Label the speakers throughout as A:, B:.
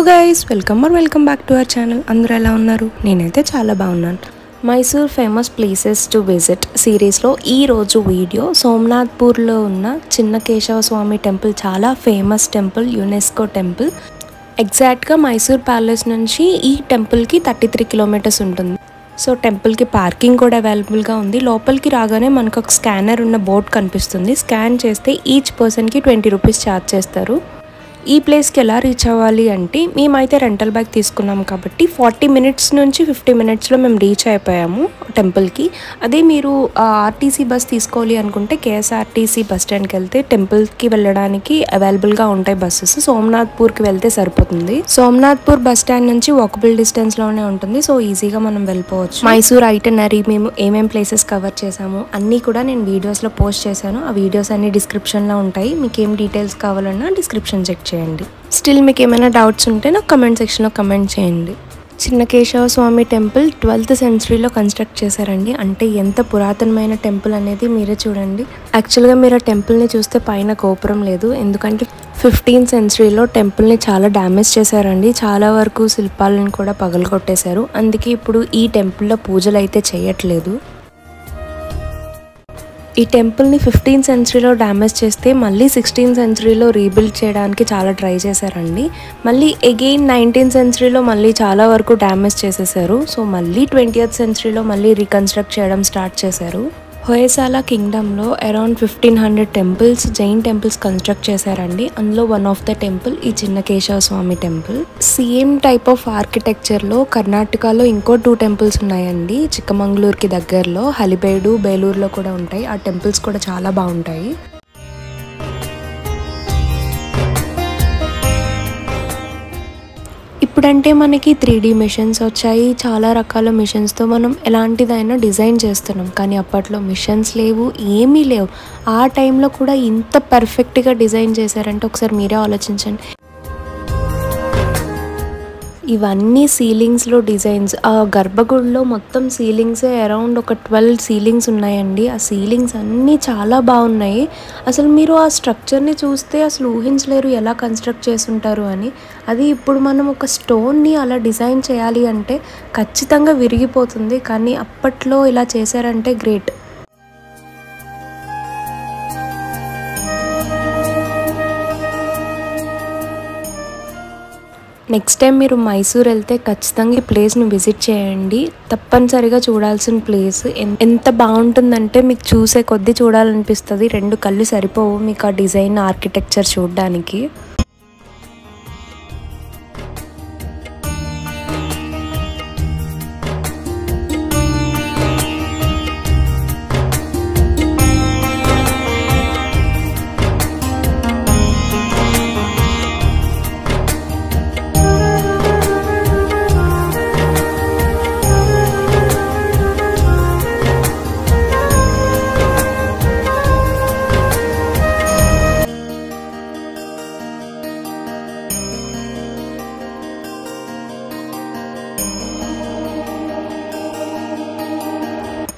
A: Guys welcome back to our channel. అందరూ ఎలా ఉన్నారు? నేనైతే చాలా బాగున్నాను. Mysore famous places to visit సిరీస్లో ఈరోజు వీడియో సోమనాథ్పూర్లో ఉన్న చిన్న కేశవ స్వామి టెంపుల్. చాలా ఫేమస్ టెంపుల్, యునెస్కో టెంపుల్. ఎగ్జాక్ట్గా మైసూర్ ప్యాలెస్ నుంచి ఈ టెంపుల్కి 33 కిలోమీటర్స్ ఉంటుంది. సో టెంపుల్కి పార్కింగ్ కూడా అవైలబుల్గా ఉంది. లోపలికి రాగానే మనకు ఒక స్కానర్ ఉన్న బోర్డ్ కనిపిస్తుంది. స్కాన్ చేస్తే ఈచ్ పర్సన్కి 20 రూపీస్ ఛార్జ్ చేస్తారు. ఈ ప్లేస్కి ఎలా రీచ్ అవ్వాలి అంటే, మేమైతే రెంటల్ బైక్ తీసుకున్నాం కాబట్టి 40 మినిట్స్ నుంచి 50 మినిట్స్లో మేము రీచ్ అయిపోయాము టెంపుల్కి. అదే మీరు ఆర్టీసీ బస్ తీసుకోవాలి అనుకుంటే కేఎస్ఆర్టీసీ బస్ స్టాండ్కి వెళ్తే టెంపుల్కి వెళ్ళడానికి అవైలబుల్గా ఉంటాయి బస్సెస్. సోమనాథ్పూర్కి వెళ్తే సరిపోతుంది. సోమనాథ్పూర్ బస్ స్టాండ్ నుంచి వాకబుల్ డిస్టెన్స్లోనే ఉంటుంది. సో ఈజీగా మనం వెళ్ళిపోవచ్చు. మైసూర్ ఐటనరీ మేము ఏమేం ప్లేసెస్ కవర్ చేసాము అన్నీ కూడా నేను వీడియోస్లో పోస్ట్ చేశాను. ఆ వీడియోస్ అన్ని డిస్క్రిప్షన్లో ఉంటాయి. మీకు ఏం డీటెయిల్స్ కావాలన్నా డిస్క్రిప్షన్ చెక్ చేయండి. స్టిల్ మీకు ఏమైనా డౌట్స్ ఉంటే నాకు కమెంట్ సెక్షన్లో కమెంట్ చేయండి. చిన్న Keshava Swamy temple 12th సెంచరీలో construct చేశారండి. అంటే ఎంత పురాతనమైన టెంపుల్ అనేది మీరే చూడండి. యాక్చువల్గా మీరు ఆ టెంపుల్ని చూస్తే పైన గోపురం లేదు, ఎందుకంటే 15th సెంచరీలో టెంపుల్ని చాలా డ్యామేజ్ చేశారండి. చాలా వరకు శిల్పాలను కూడా పగలగొట్టేశారు. అందుకే ఇప్పుడు ఈ టెంపుల్లో పూజలు అయితే చేయట్లేదు. ఈ టెంపుల్ని 15th సెంచరీలో డ్యామేజ్ చేస్తే మళ్ళీ 16th సెంచరీలో రీబిల్డ్ చేయడానికి చాలా ట్రై చేశారండి. మళ్ళీ అగైన్ 19th సెంచరీలో మళ్ళీ చాలా వరకు డ్యామేజ్ చేసేసారు. సో మళ్ళీ 20th సెంచరీలో మళ్ళీ రీకన్స్ట్రక్ట్ చేయడం స్టార్ట్ చేశారు. హొయసాల కింగ్డమ్లో around 1500 temples, Jain temples construct చేశారండి. అందులో వన్ ఆఫ్ ద టెంపుల్ ఈ Chenna Keshava Swamy temple. Same type of ఆర్కిటెక్చర్లో కర్ణాటకలో ఇంకో 2 టెంపుల్స్ ఉన్నాయండి. చిక్కమంగళూరుకి దగ్గరలో హలిబేడు, బేలూరులో కూడా ఉంటాయి. ఆ టెంపుల్స్ కూడా చాలా బాగుంటాయి. ఇప్పుడంటే మనకి 3D మిషన్స్ వచ్చాయి. చాలా రకాల మిషన్స్తో మనం ఎలాంటిదైనా డిజైన్ చేస్తున్నాం. కానీ అప్పట్లో మిషన్స్ లేవు, ఏమీ లేవు. ఆ టైంలో కూడా ఇంత పర్ఫెక్ట్గా డిజైన్ చేశారంటే ఒకసారి మీరే ఆలోచించండి. ఇవన్నీ సీలింగ్స్లో డిజైన్స్. ఆ గర్భగుడిలో మొత్తం సీలింగ్సే అరౌండ్ ఒక 12 సీలింగ్స్ ఉన్నాయండి. ఆ సీలింగ్స్ అన్నీ చాలా బాగున్నాయి. అసలు మీరు ఆ స్ట్రక్చర్ని చూస్తే అసలు ఊహించలేరు ఎలా కన్స్ట్రక్ట్ చేసుంటారు అని. అది ఇప్పుడు మనం ఒక స్టోన్ని అలా డిజైన్ చేయాలి అంటే ఖచ్చితంగా విరిగిపోతుంది. కానీ అప్పట్లో ఇలా చేశారంటే గ్రేట్. నెక్స్ట్ టైం మీరు మైసూర్ వెళ్తే ఖచ్చితంగా ఈ ప్లేస్ని విజిట్ చేయండి. తప్పనిసరిగా చూడాల్సిన ప్లేస్. ఎంత బాగుంటుందంటే మీకు చూసే కొద్దీ చూడాలనిపిస్తుంది. 2 కళ్ళు సరిపోవు మీకు ఆ డిజైన్, ఆర్కిటెక్చర్ చూడడానికి.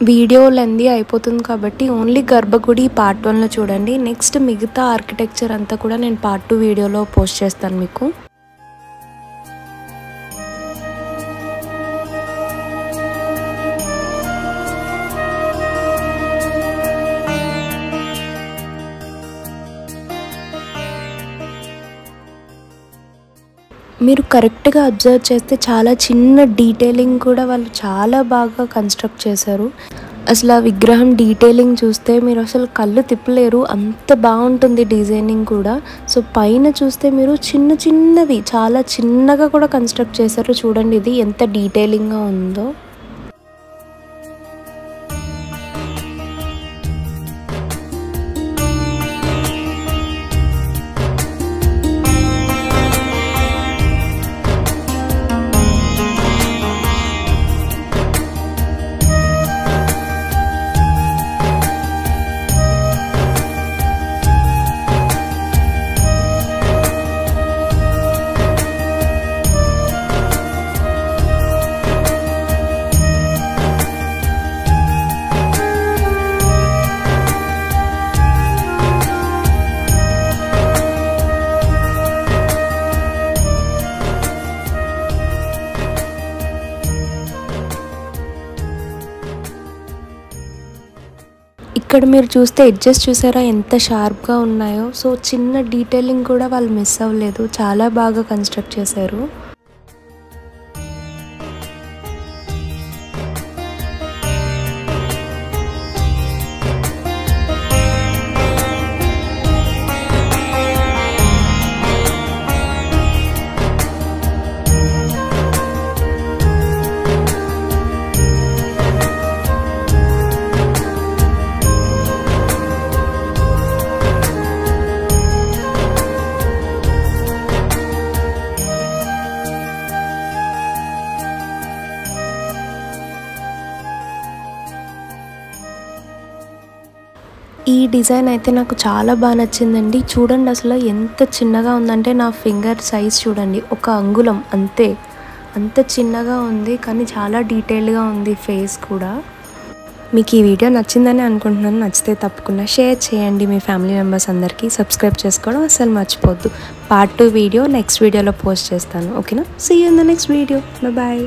A: వీడియో లెందీ అయిపోతుంది కాబట్టి ఓన్లీ గర్భగుడి పార్ట్ 1లో చూడండి. నెక్స్ట్ మిగతా ఆర్కిటెక్చర్ అంతా కూడా నేను పార్ట్ 2 వీడియోలో పోస్ట్ చేస్తాను మీకు. మీరు కరెక్ట్గా అబ్జర్వ్ చేస్తే చాలా చిన్న డీటెయిలింగ్ కూడా వాళ్ళు చాలా బాగా కన్స్ట్రక్ట్ చేశారు. అసలు ఆ విగ్రహం డీటెయిలింగ్ చూస్తే మీరు అసలు కళ్ళు తిప్పలేరు, అంత బాగుంటుంది డిజైనింగ్ కూడా. సో పైన చూస్తే మీరు చిన్న చిన్నవి చాలా చిన్నగా కూడా కన్స్ట్రక్ట్ చేశారు. చూడండి ఇది ఎంత డీటెయిలింగ్గా ఉందో. ఇక్కడ మీరు చూస్తే ఎడ్జెస్ చూసారా ఎంత షార్ప్గా ఉన్నాయో. సో చిన్న డీటెయిలింగ్ కూడా వాళ్ళు మిస్ అవ్వలేదు, చాలా బాగా కన్స్ట్రక్ట్ చేశారు. ఈ డిజైన్ అయితే నాకు చాలా బాగా నచ్చిందండి. చూడండి అసలు ఎంత చిన్నగా ఉందంటే నా ఫింగర్ సైజ్ చూడండి, 1 అంగుళం అంతే. అంత చిన్నగా ఉంది కానీ చాలా డీటెయిల్డ్గా ఉంది ఫేస్ కూడా. మీకు ఈ వీడియో నచ్చిందని అనుకుంటున్నాను. నచ్చితే తప్పకుండా షేర్ చేయండి మీ ఫ్యామిలీ మెంబర్స్ అందరికీ. సబ్స్క్రైబ్ చేసుకోవడం అసలు మర్చిపోద్దు. పార్ట్ 2 వీడియో నెక్స్ట్ వీడియోలో పోస్ట్ చేస్తాను. ఓకేనా? See you in the next video. Bye.